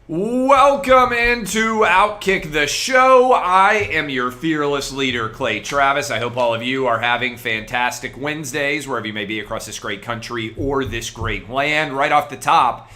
Welcome into Outkick the Show. I am your fearless leader, Clay Travis. I hope all of you are having fantastic Wednesdays, wherever you may be across this great country or this great land. Right off the top,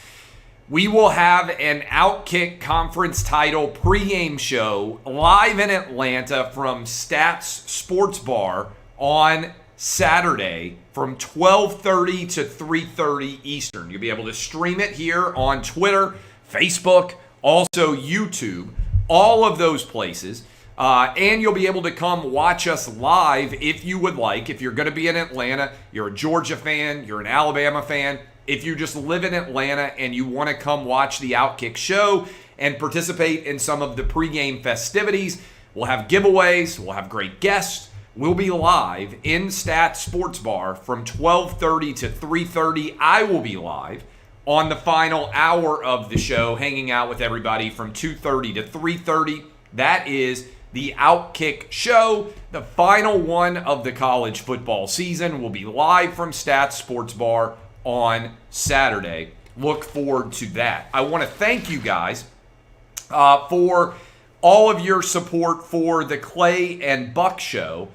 we will have an Outkick conference title pregame show live in Atlanta from Stats Sports Bar on Saturday from 12:30 to 3:30 Eastern. You'll be able to stream it here on Twitter, Facebook, also YouTube, all of those places. And you'll be able to come watch us live if you would like. If you're going to be in Atlanta, you're a Georgia fan, you're an Alabama fan, if you just live in Atlanta and you want to come watch the Outkick show and participate in some of the pregame festivities, we'll have giveaways, we'll have great guests. We'll be live in Stats Sports Bar from 12:30 to 3:30. I will be live on the final hour of the show, hanging out with everybody from 2:30 to 3:30. That is the Outkick show, the final one of the college football season. Will be live from Stats Sports Bar on Saturday. Look forward to that. I want to thank you guys for all of your support for the Clay and Buck show.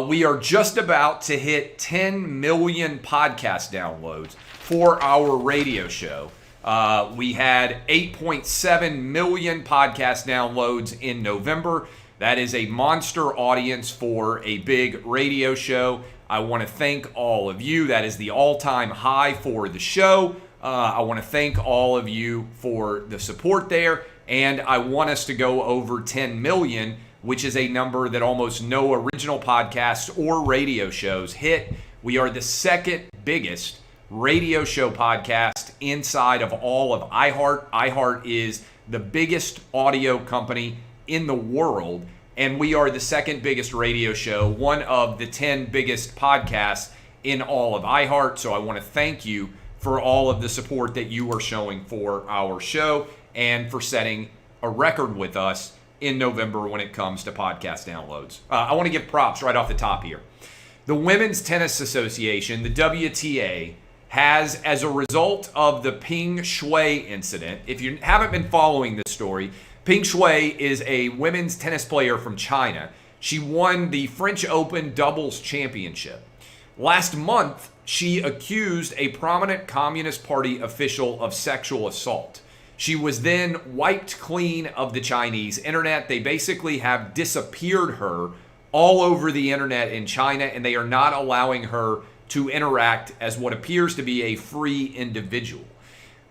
We are just about to hit 10 million podcast downloads for our radio show. We had 8.7 million podcast downloads in November. That is a monster audience for a big radio show. I want to thank all of you. That is the all-time high for the show. I want to thank all of you for the support there. And I want us to go over 10 million, which is a number that almost no original podcasts or radio shows hit. We are the second biggest radio show podcast inside of all of iHeart. iHeart is the biggest audio company in the world, and we are the second biggest radio show, one of the 10 biggest podcasts in all of iHeart. So I want to thank you for all of the support that you are showing for our show and for setting a record with us in November when it comes to podcast downloads. I want to give props right off the top here. The Women's Tennis Association, the WTA, has, as a result of the Ping Shui incident, if you haven't been following this story, Ping Shui is a women's tennis player from China. She won the French Open doubles championship. Last month, she accused a prominent Communist Party official of sexual assault. She was then wiped clean of the Chinese internet. They basically have disappeared her all over the internet in China, and they are not allowing her to interact as what appears to be a free individual.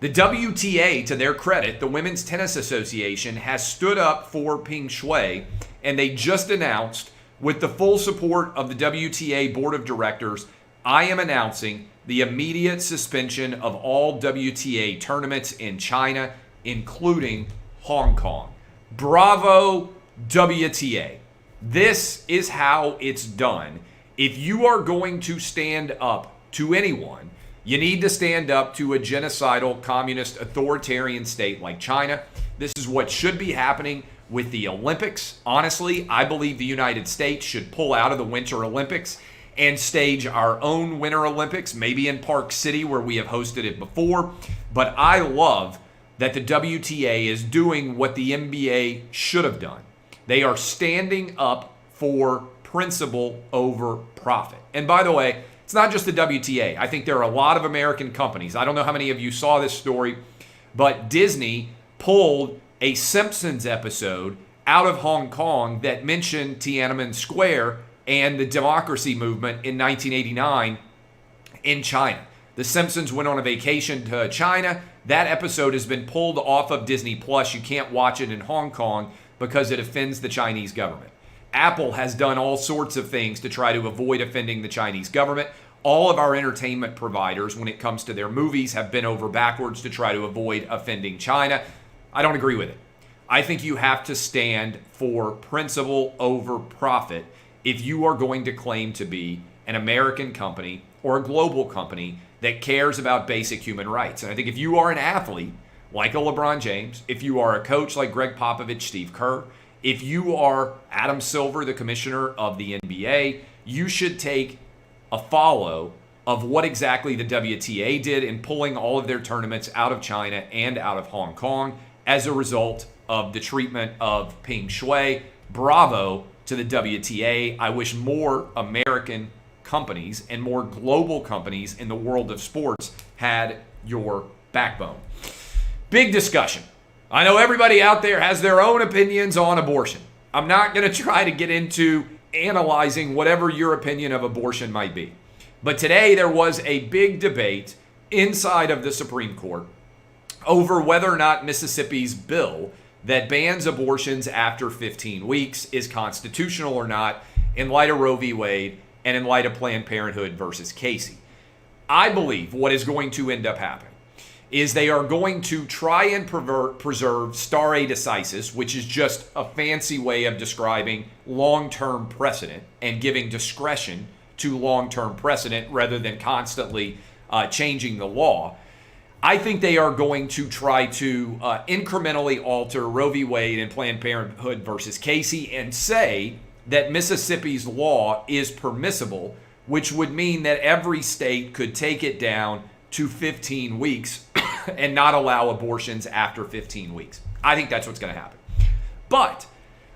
The WTA, to their credit, the Women's Tennis Association, has stood up for Ping Shui, and they just announced, with the full support of the WTA Board of Directors, I am announcing the immediate suspension of all WTA tournaments in China, including Hong Kong. Bravo, WTA. This is how it's done. If you are going to stand up to anyone, you need to stand up to a genocidal, communist, authoritarian state like China. This is what should be happening with the Olympics. Honestly, I believe the United States should pull out of the Winter Olympics and stage our own Winter Olympics, maybe in Park City where we have hosted it before. But I love that the WTA is doing what the NBA should have done. They are standing up for principle over profit. And by the way, it's not just the WTA. I think there are a lot of American companies. I don't know how many of you saw this story, but Disney pulled a Simpsons episode out of Hong Kong that mentioned Tiananmen Square and the democracy movement in 1989 in China. The Simpsons went on a vacation to China. That episode has been pulled off of Disney Plus. You can't watch it in Hong Kong because it offends the Chinese government. Apple has done all sorts of things to try to avoid offending the Chinese government. All of our entertainment providers, when it comes to their movies, have bent over backwards to try to avoid offending China. I don't agree with it. I think you have to stand for principle over profit if you are going to claim to be an American company or a global company that cares about basic human rights. And I think if you are an athlete like a LeBron James, if you are a coach like Greg Popovich, Steve Kerr, if you are Adam Silver, the commissioner of the NBA, you should take a follow of what exactly the WTA did in pulling all of their tournaments out of China and out of Hong Kong as a result of the treatment of Ping Shui. Bravo to the WTA. I wish more American companies and more global companies in the world of sports had your backbone. Big discussion. I know everybody out there has their own opinions on abortion. I'm not going to try to get into analyzing whatever your opinion of abortion might be. But today there was a big debate inside of the Supreme Court over whether or not Mississippi's bill that bans abortions after 15 weeks is constitutional or not in light of Roe v. Wade and in light of Planned Parenthood versus Casey. I believe what is going to end up happening is they are going to try and preserve stare decisis, which is just a fancy way of describing long-term precedent and giving discretion to long-term precedent rather than constantly changing the law. I think they are going to try to incrementally alter Roe v. Wade and Planned Parenthood versus Casey and say that Mississippi's law is permissible, which would mean that every state could take it down to 15 weeks and not allow abortions after 15 weeks. I think that's what's going to happen. But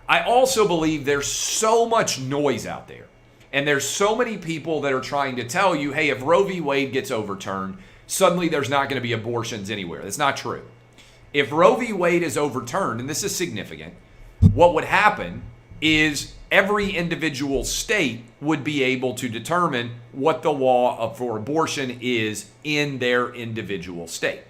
I also believe there's so much noise out there, and there's so many people that are trying to tell you, hey, if Roe v. Wade gets overturned, suddenly there's not going to be abortions anywhere. That's not true. If Roe v. Wade is overturned, and this is significant, what would happen is every individual state would be able to determine what the law for abortion is in their individual state.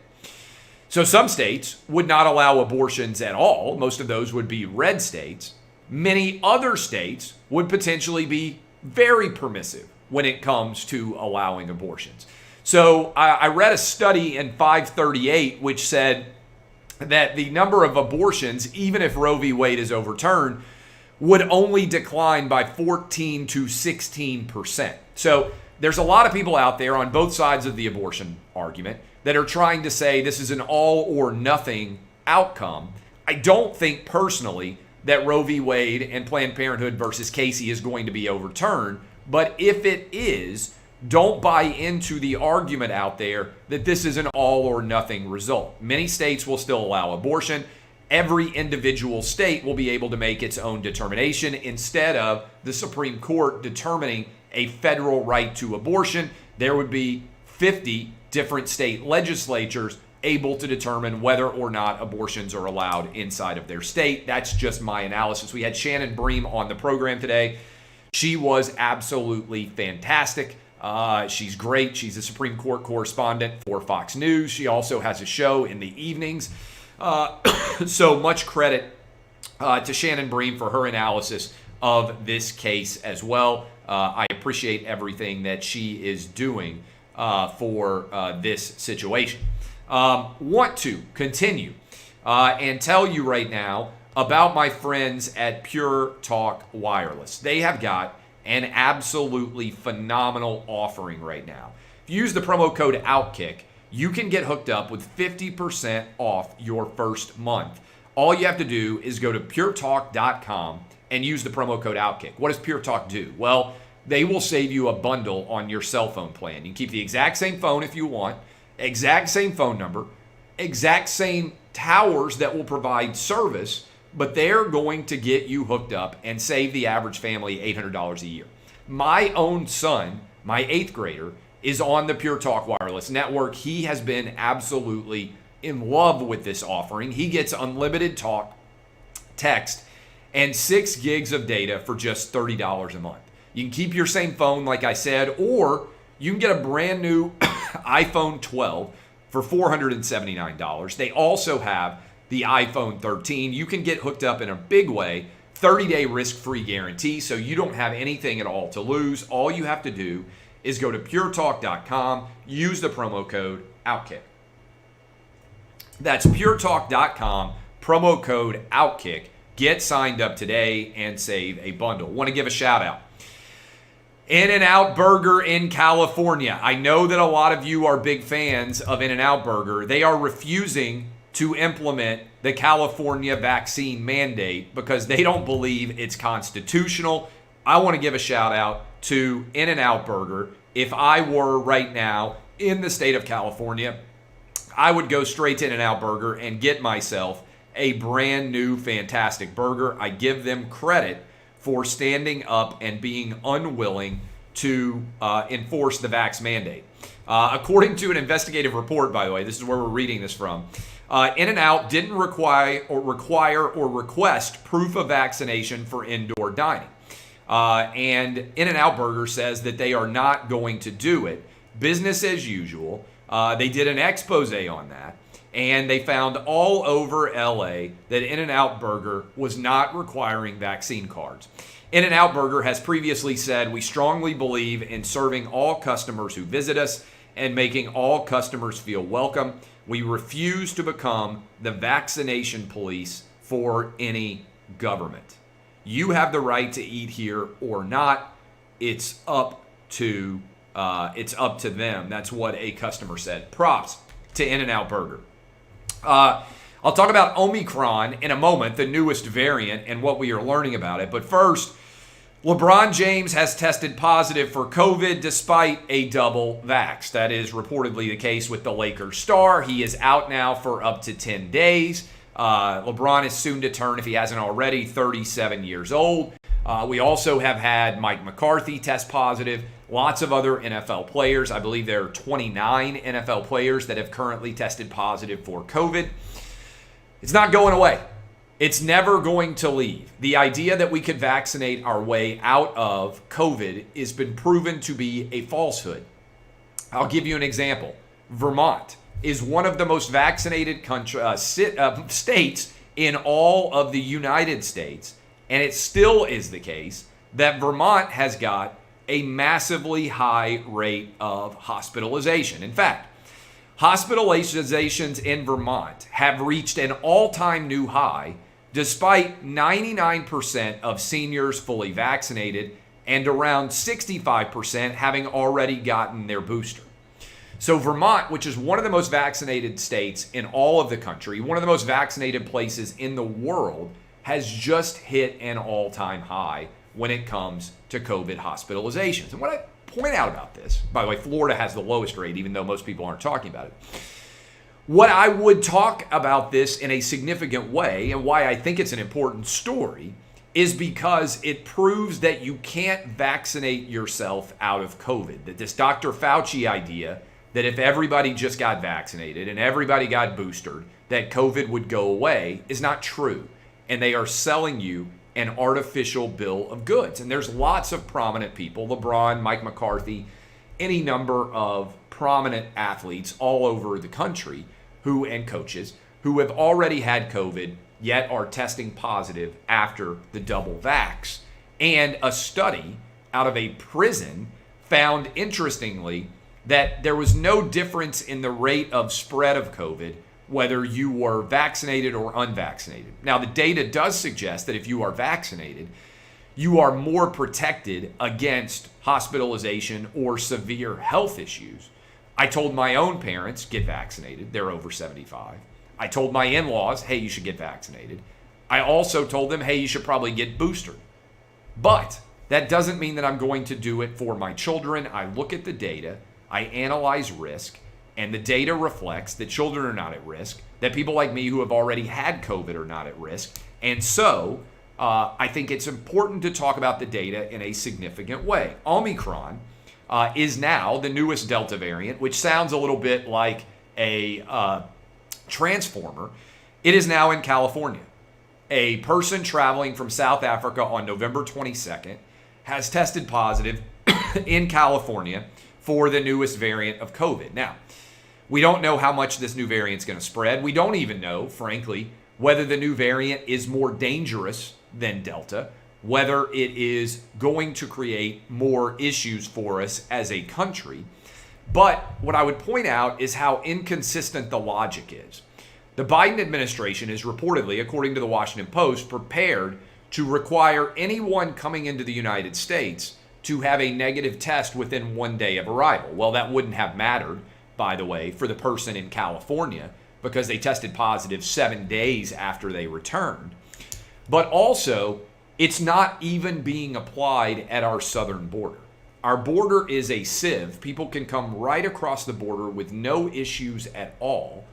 So some states would not allow abortions at all. Most of those would be red states. Many other states would potentially be very permissive when it comes to allowing abortions. So I read a study in 538 which said that the number of abortions, even if Roe v. Wade is overturned, would only decline by 14 to 16%. So there's a lot of people out there on both sides of the abortion argument that are trying to say this is an all or nothing outcome. I don't think personally that Roe v. Wade and Planned Parenthood versus Casey is going to be overturned, but if it is, don't buy into the argument out there that this is an all or nothing result. Many states will still allow abortion. Every individual state will be able to make its own determination instead of the Supreme Court determining a federal right to abortion. There would be 50 different state legislatures able to determine whether or not abortions are allowed inside of their state. That's just my analysis. We had Shannon Bream on the program today. She was absolutely fantastic. She's great. She's a Supreme Court correspondent for Fox News. She also has a show in the evenings. So much credit to Shannon Bream for her analysis of this case as well. I appreciate everything that she is doing for this situation. Want to continue and tell you right now about my friends at Pure Talk Wireless. They have got an absolutely phenomenal offering right now. If you use the promo code OUTKICK, you can get hooked up with 50% off your first month. All you have to do is go to puretalk.com and use the promo code OUTKICK. What does Pure Talk do? Well, they will save you a bundle on your cell phone plan. You can keep the exact same phone if you want, exact same phone number, exact same towers that will provide service, but they're going to get you hooked up and save the average family $800 a year. My own son, my 8th grader, is on the Pure Talk Wireless network. He has been absolutely in love with this offering. He gets unlimited talk, text, and 6 gigs of data for just $30 a month. You can keep your same phone, like I said, or you can get a brand new iPhone 12 for $479. They also have the iPhone 13. You can get hooked up in a big way, 30-day risk-free guarantee, so you don't have anything at all to lose. All you have to do is go to puretalk.com, use the promo code OUTKICK. That's puretalk.com, promo code OUTKICK. Get signed up today and save a bundle. Want to give a shout out. In-N-Out Burger in California. I know that a lot of you are big fans of In-N-Out Burger. They are refusing to implement the California vaccine mandate because they don't believe it's constitutional. I want to give a shout out to In-N-Out Burger. If I were right now in the state of California, I would go straight to In-N-Out Burger and get myself a brand new fantastic burger. I give them credit for standing up and being unwilling to enforce the vax mandate. According to an investigative report, by the way, this is where we're reading this from, In-N-Out didn't require or request proof of vaccination for indoor dining. And In-N-Out Burger says that they are not going to do it. Business as usual. They did an expose on that, and they found all over LA that In-N-Out Burger was not requiring vaccine cards. In-N-Out Burger has previously said, "We strongly believe in serving all customers who visit us and making all customers feel welcome. We refuse to become the vaccination police for any government. You have the right to eat here or not. It's up to them." That's what a customer said. Props to In-N-Out Burger. I'll talk about Omicron in a moment, the newest variant, and what we are learning about it. But first, LeBron James has tested positive for COVID despite a double vax. That is reportedly the case with the Lakers star. He is out now for up to 10 days. LeBron is soon to turn, if he hasn't already, 37 years old. We also have had Mike McCarthy test positive. Lots of other NFL players. I believe there are 29 NFL players that have currently tested positive for COVID. It's not going away. It's never going to leave. The idea that we could vaccinate our way out of COVID has been proven to be a falsehood. I'll give you an example. Vermont is one of the most vaccinated states in all of the United States, and it still is the case that Vermont has got a massively high rate of hospitalization. In fact, hospitalizations in Vermont have reached an all-time new high despite 99% of seniors fully vaccinated and around 65% having already gotten their booster. So Vermont, which is one of the most vaccinated states in all of the country, one of the most vaccinated places in the world, has just hit an all-time high when it comes to COVID hospitalizations. And what I point out about this, by the way, Florida has the lowest rate, even though most people aren't talking about it. What I would talk about this in a significant way, and why I think it's an important story, is because it proves that you can't vaccinate yourself out of COVID. That this Dr. Fauci idea that if everybody just got vaccinated and everybody got boosted, that COVID would go away is not true. And they are selling you an artificial bill of goods. And there's lots of prominent people, LeBron, Mike McCarthy, any number of prominent athletes all over the country and coaches who have already had COVID yet are testing positive after the double vax. And a study out of a prison found, interestingly, that there was no difference in the rate of spread of COVID whether you were vaccinated or unvaccinated. Now, the data does suggest that if you are vaccinated, you are more protected against hospitalization or severe health issues. I told my own parents, get vaccinated. They're over 75. I told my in-laws, hey, you should get vaccinated. I also told them, hey, you should probably get boosted. But that doesn't mean that I'm going to do it for my children. I look at the data, I analyze risk, and the data reflects that children are not at risk, that people like me who have already had COVID are not at risk. And so I think it's important to talk about the data in a significant way. Omicron is now the newest Delta variant, which sounds a little bit like a transformer. It is now in California. A person traveling from South Africa on November 22nd has tested positive in California for the newest variant of COVID. Now, we don't know how much this new variant is going to spread. We don't even know, frankly, whether the new variant is more dangerous than Delta, whether it is going to create more issues for us as a country. But what I would point out is how inconsistent the logic is. The Biden administration is reportedly, according to the Washington Post, prepared to require anyone coming into the United States to have a negative test within 1 day of arrival. Well, that wouldn't have mattered, by the way, for the person in California because they tested positive 7 days after they returned. But also, it's not even being applied at our southern border. Our border is a sieve. People can come right across the border with no issues at all.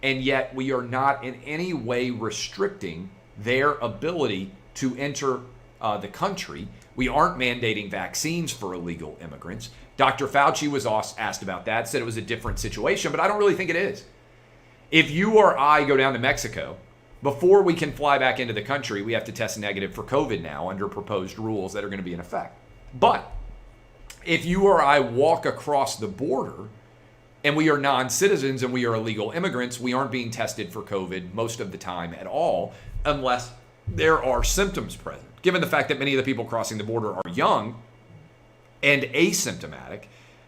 and yet we are not in any way restricting their ability to enter the country. We aren't mandating vaccines for illegal immigrants. Dr. Fauci was asked about that, said it was a different situation, but I don't really think it is. If you or I go down to Mexico, before we can fly back into the country, we have to test negative for COVID now under proposed rules that are going to be in effect. But if you or I walk across the border and we are non-citizens and we are illegal immigrants, we aren't being tested for COVID most of the time at all, unless there are symptoms present. Given the fact that many of the people crossing the border are young and asymptomatic,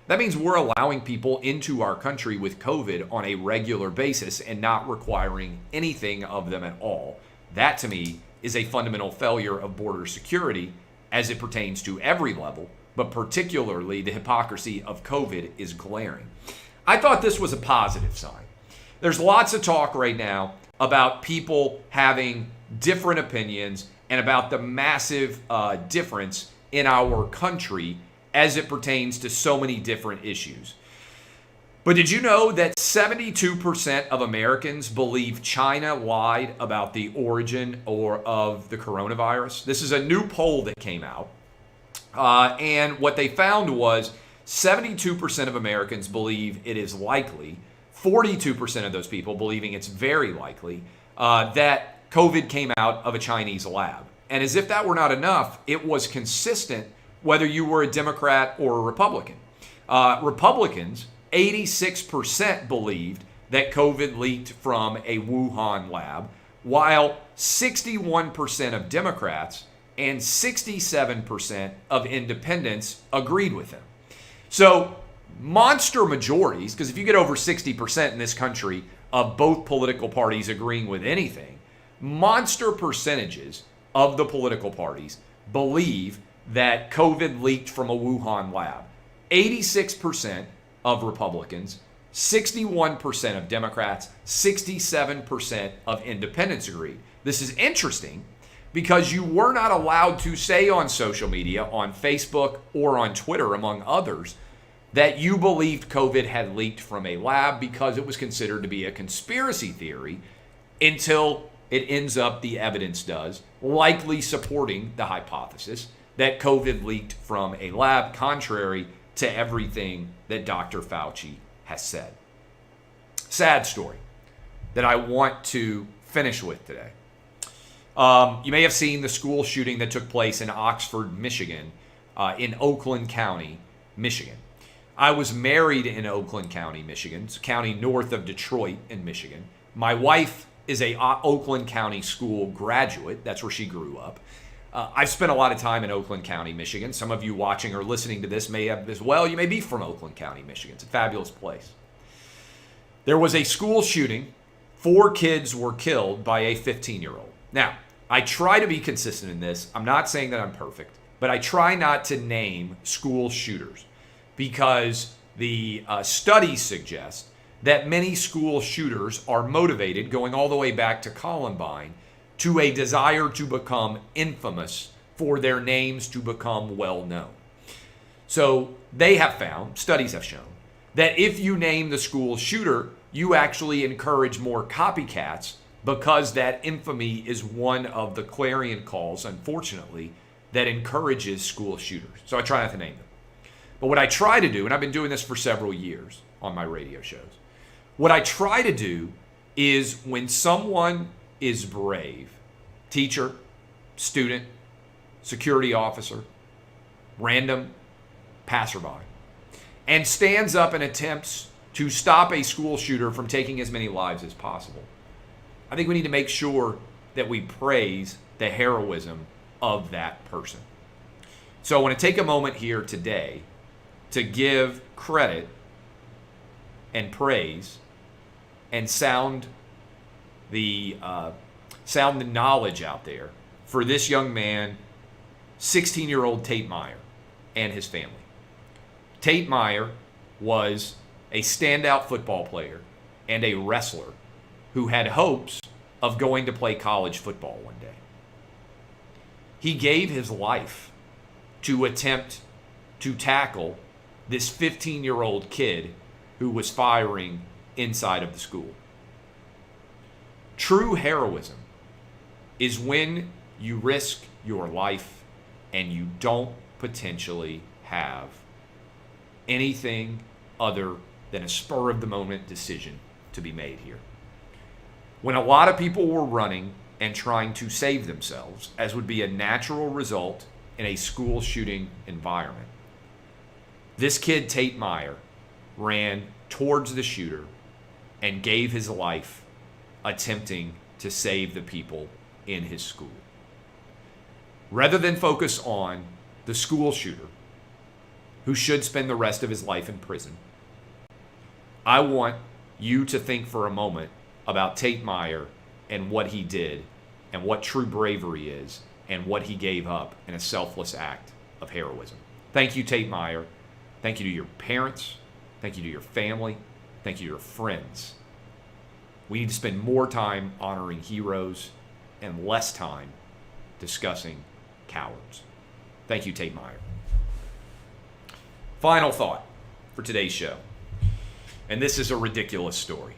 that means we're allowing people into our country with COVID on a regular basis and not requiring anything of them at all. That, to me, is a fundamental failure of border security as it pertains to every level, but particularly the hypocrisy of COVID is glaring. I thought this was a positive sign. There's lots of talk right now about people having different opinions and about the massive difference in our country as it pertains to so many different issues. But did you know that 72% of Americans believe China lied about the origin of the coronavirus? This is a new poll that came out. And what they found was 72% of Americans believe it is likely, 42% of those people believing it's very likely, that COVID came out of a Chinese lab. And as if that were not enough, it was consistent whether you were a Democrat or a Republican. Republicans, 86% believed that COVID leaked from a Wuhan lab, while 61% of Democrats and 67% of independents agreed with them. So monster majorities, because if you get over 60% in this country of both political parties agreeing with anything, monster percentages of the political parties believe that COVID leaked from a Wuhan lab. 86% of Republicans, 61% of Democrats, 67% of independents agreed. This is interesting because you were not allowed to say on social media, on Facebook or on Twitter, among others, that you believed COVID had leaked from a lab because it was considered to be a conspiracy theory until it ends up, the evidence does, likely supporting the hypothesis that COVID leaked from a lab, contrary to everything that Dr. Fauci has said. Sad story that I want to finish with today. You may have seen the school shooting that took place in Oxford, Michigan, in Oakland County, Michigan. I was married in Oakland County, Michigan. It's a county north of Detroit in Michigan. My wife is a Oakland County school graduate. That's where she grew up. I've spent a lot of time in Oakland County, Michigan. Some of you watching or listening to this may have as well. You may be from Oakland County, Michigan. It's a fabulous place. There was a school shooting. 4 kids were killed by a 15-year-old. Now, I try to be consistent in this. I'm not saying that I'm perfect, but I try not to name school shooters because the studies suggest that many school shooters are motivated, going all the way back to Columbine, to a desire to become infamous, for their names to become well known. So they have found, studies have shown, that if you name the school shooter, you actually encourage more copycats, because that infamy is one of the clarion calls, unfortunately, that encourages school shooters. So I try not to name them. But what I try to do, and I've been doing this for several years on my radio shows, what I try to do is when someone is brave, teacher, student, security officer, random passerby, and stands up and attempts to stop a school shooter from taking as many lives as possible, I think we need to make sure that we praise the heroism of that person. So I want to take a moment here today to give credit and praise and sound the knowledge out there for this young man, 16-year-old Tate Myre, and his family. Tate Myre was a standout football player and a wrestler who had hopes of going to play college football one day. He gave his life to attempt to tackle this 15-year-old kid who was firing inside of the school. True heroism is when you risk your life and you don't potentially have anything other than a spur of the moment decision to be made here. When a lot of people were running and trying to save themselves, as would be a natural result in a school shooting environment, this kid, Tate Meyer, ran towards the shooter and gave his life attempting to save the people in his school. Rather than focus on the school shooter, who should spend the rest of his life in prison, I want you to think for a moment about Tate Meyer and what he did and what true bravery is and what he gave up in a selfless act of heroism. Thank you, Tate Meyer. Thank you to your parents. Thank you to your family. Thank you to your friends. We need to spend more time honoring heroes and less time discussing cowards. Thank you, Tate Meyer. Final thought for today's show. And this is a ridiculous story.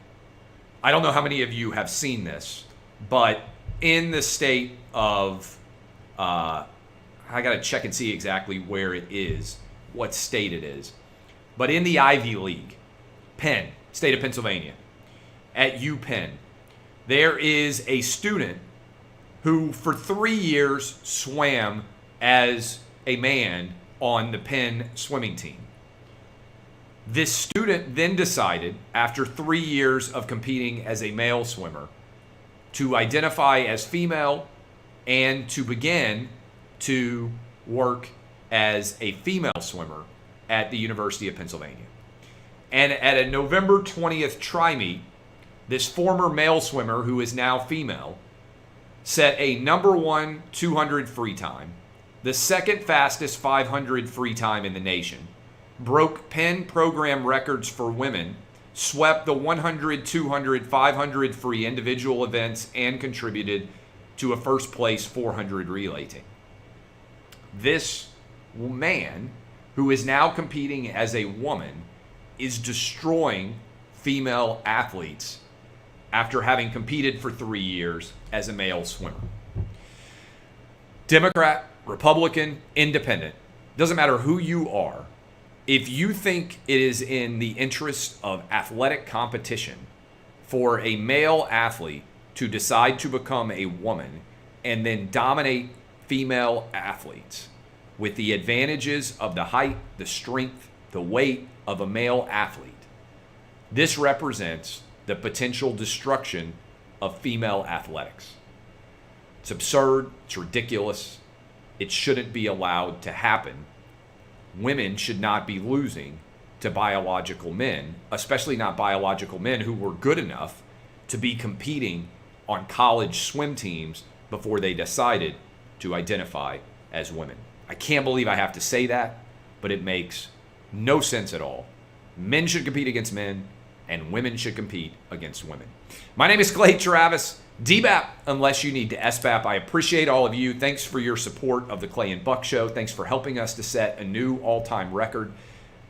I don't know how many of you have seen this, but in the state of, I got to check and see exactly where it is, what state it is. But in the Ivy League, Penn, state of Pennsylvania, at UPenn, there is a student who for 3 years swam as a man on the Penn swimming team. This student then decided, after 3 years of competing as a male swimmer, to identify as female and to begin to work as a female swimmer at the University of Pennsylvania. And at a November 20th tri-meet, this former male swimmer, who is now female, set a number 1 200 free time, the second fastest 500 free time in the nation, broke Penn program records for women, swept the 100, 200, 500 free individual events, and contributed to a first place 400 relay team. This man, who is now competing as a woman, is destroying female athletes after having competed for 3 years as a male swimmer. Democrat, Republican, Independent, doesn't matter who you are. If you think it is in the interest of athletic competition for a male athlete to decide to become a woman and then dominate female athletes with the advantages of the height, the strength, the weight of a male athlete, this represents the potential destruction of female athletics. It's absurd. It's ridiculous. It shouldn't be allowed to happen. Women should not be losing to biological men, especially not biological men who were good enough to be competing on college swim teams before they decided to identify as women. I can't believe I have to say that, but it makes no sense at all. Men should compete against men, and women should compete against women. My name is Clay Travis. DBAP, unless you need to SBAP. I appreciate all of you. Thanks for your support of the Clay and Buck Show. Thanks for helping us to set a new all-time record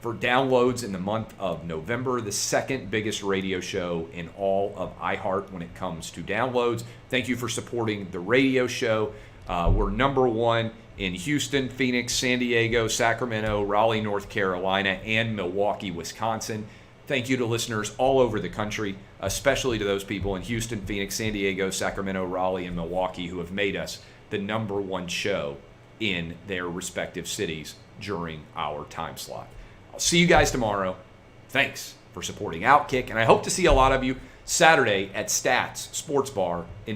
for downloads in the month of November, the second biggest radio show in all of iHeart when it comes to downloads. Thank you for supporting the radio show. We're number 1 in Houston, Phoenix, San Diego, Sacramento, Raleigh, North Carolina, and Milwaukee, Wisconsin. Thank you to listeners all over the country, especially to those people in Houston, Phoenix, San Diego, Sacramento, Raleigh, and Milwaukee who have made us the number 1 show in their respective cities during our time slot. I'll see you guys tomorrow. Thanks for supporting Outkick, and I hope to see a lot of you Saturday at Stats Sports Bar in